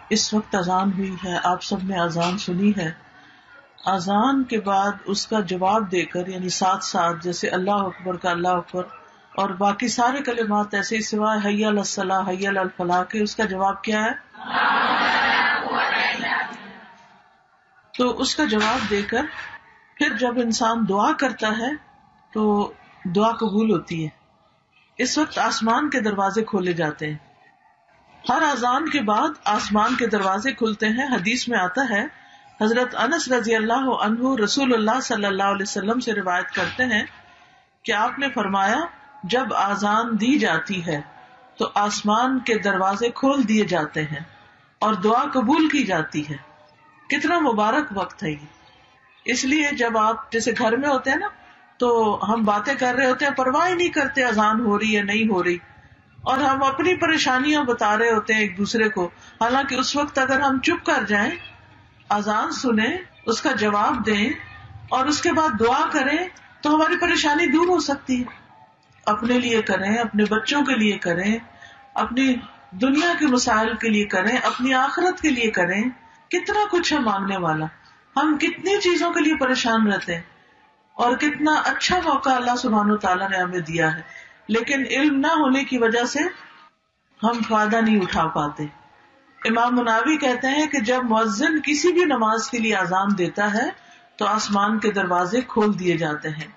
اس وقت اذان ہوئی ہے، آپ سب نے اذان سنی ہے. اذان کے بعد اس کا جواب دے کر، یعنی ساتھ ساتھ جیسے اللہ اکبر کا اللہ اکبر اور باقی سارے کلمات ایسے ہی سوائے حی علی الصلاح حی علی الفلاح کے، اس کا جواب کیا ہے؟ تو اس کا جواب دے کر پھر جب انسان دعا کرتا ہے تو دعا قبول ہوتی ہے. اس وقت آسمان کے دروازے کھولے جاتے ہیں. ہر اذان کے بعد آسمان کے دروازے کھلتے ہیں. حدیث میں آتا ہے، حضرت انس رضی اللہ عنہ رسول اللہ صلی اللہ علیہ وسلم سے روایت کرتے ہیں کہ آپ نے فرمایا، جب اذان دی جاتی ہے تو آسمان کے دروازے کھول دیے جاتے ہیں اور دعا قبول کی جاتی ہے. کتنا مبارک وقت ہے یہ. اس لیے جب آپ جیسے گھر میں ہوتے ہیں نا تو ہم باتیں کر رہے ہوتے ہیں، پرواہ ہی نہیں کرتے اذان ہو رہی ہے نہیں ہو رہی، اور ہم اپنی پریشانیاں بتا رہے ہوتے ہیں ایک دوسرے کو. حالانکہ اس وقت اگر ہم چپ کر جائیں، اذان سنیں، اس کا جواب دیں اور اس کے بعد دعا کریں تو ہماری پریشانی دور ہو سکتی ہے. اپنے لیے کریں، اپنے بچوں کے لیے کریں، اپنی دنیا کے مسائل کے لیے کریں، اپنی آخرت کے لیے کریں. کتنا کچھ ہے مانگنے والا. ہم کتنی چیزوں کے لیے پریشان رہتے ہیں اور کتنا اچھا موقع اللہ سبحانہ وتعالیٰ نے ہمیں دیا ہے، لیکن علم نہ ہونے کی وجہ سے ہم فائدہ نہیں اٹھا پاتے. امام مناوی کہتے ہیں کہ جب مؤذن کسی بھی نماز کے لیے اذان دیتا ہے تو آسمان کے دروازے کھول دیے جاتے ہیں.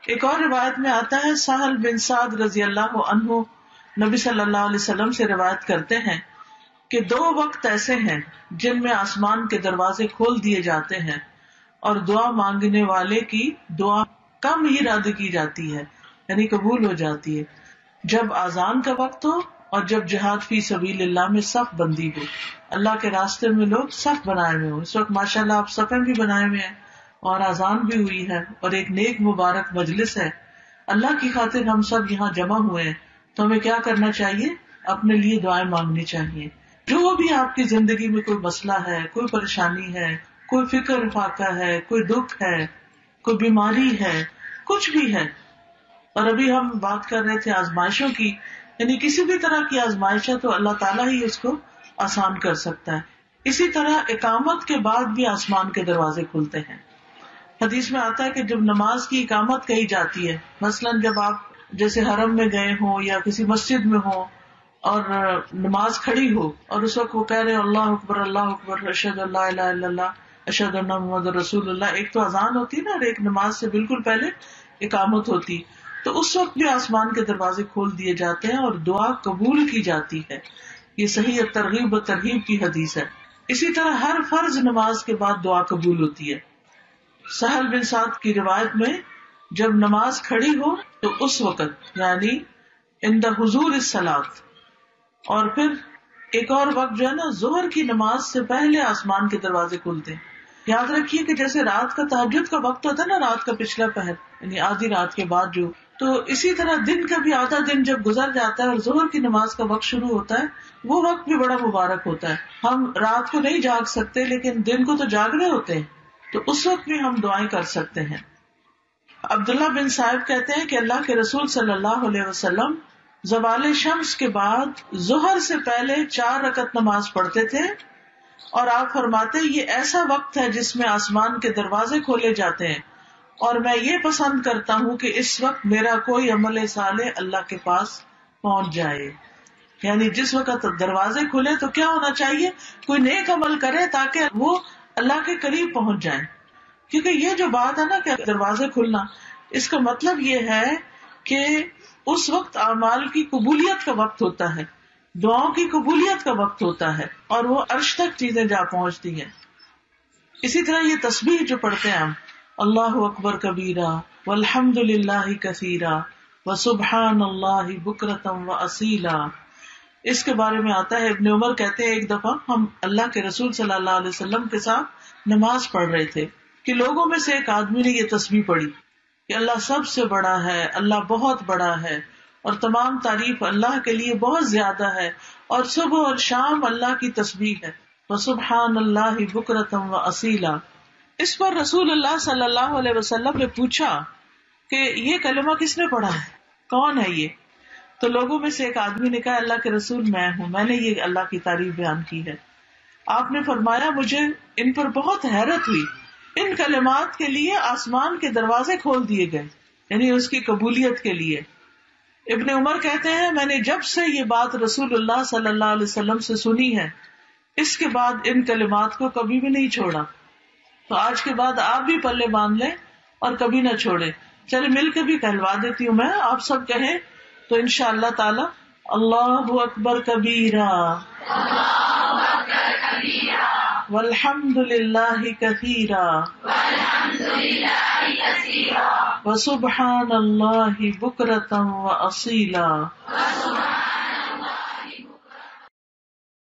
ایک اور روایت میں آتا ہے، سہل بن سعد رضی اللہ عنہ نبی صلی اللہ علیہ وسلم سے روایت کرتے ہیں کہ 2 وقت ایسے ہیں جن میں آسمان کے دروازے کھول دیے جاتے ہیں اور دعا مانگنے والے کی دعا کم ہی رد کی جاتی ہے، یعنی قبول ہو جاتی ہے. جب اذان کا وقت ہو اور جب جہاد فی سبیل اللہ میں صف بندی ہو، اللہ کے راستے میں لوگ صف بنائے ہوئے ہو. اس وقت ماشاءاللہ آپ صفیں بھی بنائے ہوئے ہیں اور اذان بھی ہوئی ہے اور ایک نیک مبارک مجلس ہے. اللہ کی خاطر ہم سب یہاں جمع ہوئے ہیں تو ہمیں کیا کرنا چاہیے؟ اپنے لیے دعائیں مانگنی چاہیے. جو بھی آپ کی زندگی میں کوئی مسئلہ ہے، کوئی پریشانی ہے، کوئی فکر فاقہ ہے، کوئی دکھ ہے، کوئی بیماری ہے، کچھ بھی ہے. اور ابھی ہم بات کر رہے تھے آزمائشوں کی، یعنی کسی بھی طرح کی آزمائش ہے تو اللہ تعالیٰ ہی اس کو آسان کر سکتا ہے. اسی طرح اقامت کے بعد بھی آسمان کے دروازے کھلتے ہیں. حدیث میں آتا ہے کہ جب نماز کی اقامت کہی جاتی ہے، مثلاً جب آپ جیسے حرم میں گئے ہوں یا کسی مسجد میں ہوں اور نماز کھڑی ہو اور اس وقت وہ کہہ رہے اللہ اکبر اشہد ان لا الہ الا اللہ اشہد ان محمد رسول اللہ. ایک تو اذان ہوتی نا اور ایک نماز سے بالکل پہلے اقامت ہوتی، تو اس وقت بھی آسمان کے دروازے کھول دیے جاتے ہیں اور دعا قبول کی جاتی ہے. یہ صحیح ترغیب و ترہیب کی حدیث ہے. اسی طرح ہر فرض نماز کے بعد دعا قبول ہوتی ہے. سہل بن سعد کی روایت میں جب نماز کھڑی ہو تو اس وقت، یعنی عند حضور الصلاۃ، اور پھر ایک اور وقت جو ہے نا ظہر کی نماز سے پہلے آسمان کے دروازے کھلتے ہیں. یاد رکھیے کہ جیسے رات کا تہجد کا وقت ہوتا ہے نا، رات کا پچھلا پہر یعنی آدھی رات کے بعد جو، تو اسی طرح دن کا بھی آدھا دن جب گزر جاتا ہے اور ظہر کی نماز کا وقت شروع ہوتا ہے، وہ وقت بھی بڑا مبارک ہوتا ہے. ہم رات کو نہیں جاگ سکتے لیکن دن کو تو جاگ رہے ہوتے ہیں، تو اس وقت بھی ہم دعائیں کر سکتے ہیں. عبداللہ بن صاحب کہتے ہیں کہ اللہ کے رسول صلی اللہ علیہ وسلم زوال شمس کے بعد ظہر سے پہلے 4 رکعت نماز پڑھتے تھے اور آپ فرماتے یہ ایسا وقت ہے جس میں آسمان کے دروازے کھولے جاتے ہیں اور میں یہ پسند کرتا ہوں کہ اس وقت میرا کوئی عمل صالح اللہ کے پاس پہنچ جائے. یعنی جس وقت دروازے کھلے تو کیا ہونا چاہیے؟ کوئی نیک عمل کرے تاکہ وہ اللہ کے قریب پہنچ جائیں. کیونکہ یہ جو بات ہے نا کہ دروازے کھلنا، اس کا مطلب یہ ہے کہ اس وقت اعمال کی قبولیت کا وقت ہوتا ہے، دعاؤں کی قبولیت کا وقت ہوتا ہے اور وہ عرش تک چیزیں جا پہنچتی ہیں. اسی طرح یہ تسبیح جو پڑھتے ہیں ہم، اللہ اکبر کبیرہ والحمد للہ کثیرہ وسبحان اللہ بکرۃ واصیلا، اس کے بارے میں آتا ہے، ابن عمر کہتے ہیں ایک دفعہ ہم اللہ کے رسول صلی اللہ علیہ وسلم کے ساتھ نماز پڑھ رہے تھے کہ لوگوں میں سے ایک آدمی نے یہ تسبیح پڑھی کہ اللہ سب سے بڑا ہے، اللہ بہت بڑا ہے اور تمام تعریف اللہ کے لیے بہت زیادہ ہے، اور صبح اور شام اللہ کی تسبیح ہے، وسبحان اللہ بکرۃ واصیلا. اس پر رسول اللہ صلی اللہ علیہ وسلم نے پوچھا کہ یہ کلمہ کس نے پڑھا ہے، کون ہے یہ؟ تو لوگوں میں سے ایک آدمی نے کہا اللہ کے رسول میں ہوں، میں نے یہ اللہ کی تعریف بیان کی ہے. آپ نے فرمایا مجھے ان پر بہت حیرت ہوئی، ان کلمات کے لیے آسمان کے دروازے کھول دیے گئے، یعنی اس کی قبولیت کے لیے. ابن عمر کہتے ہیں میں نے جب سے یہ بات رسول اللہ صلی اللہ علیہ وسلم سے سنی ہے اس کے بعد ان کلمات کو کبھی بھی نہیں چھوڑا. تو آج کے بعد آپ بھی پلے باندھ لیں اور کبھی نہ چھوڑیں. چلے مل کے بھی کہلوا دیتی ہوں میں، آپ سب کہیں تو انشاءاللہ تعالی اللہ اکبر کبیرہ والحمد للہ کثیرا وسبحان اللہ بکرۃ واصیلا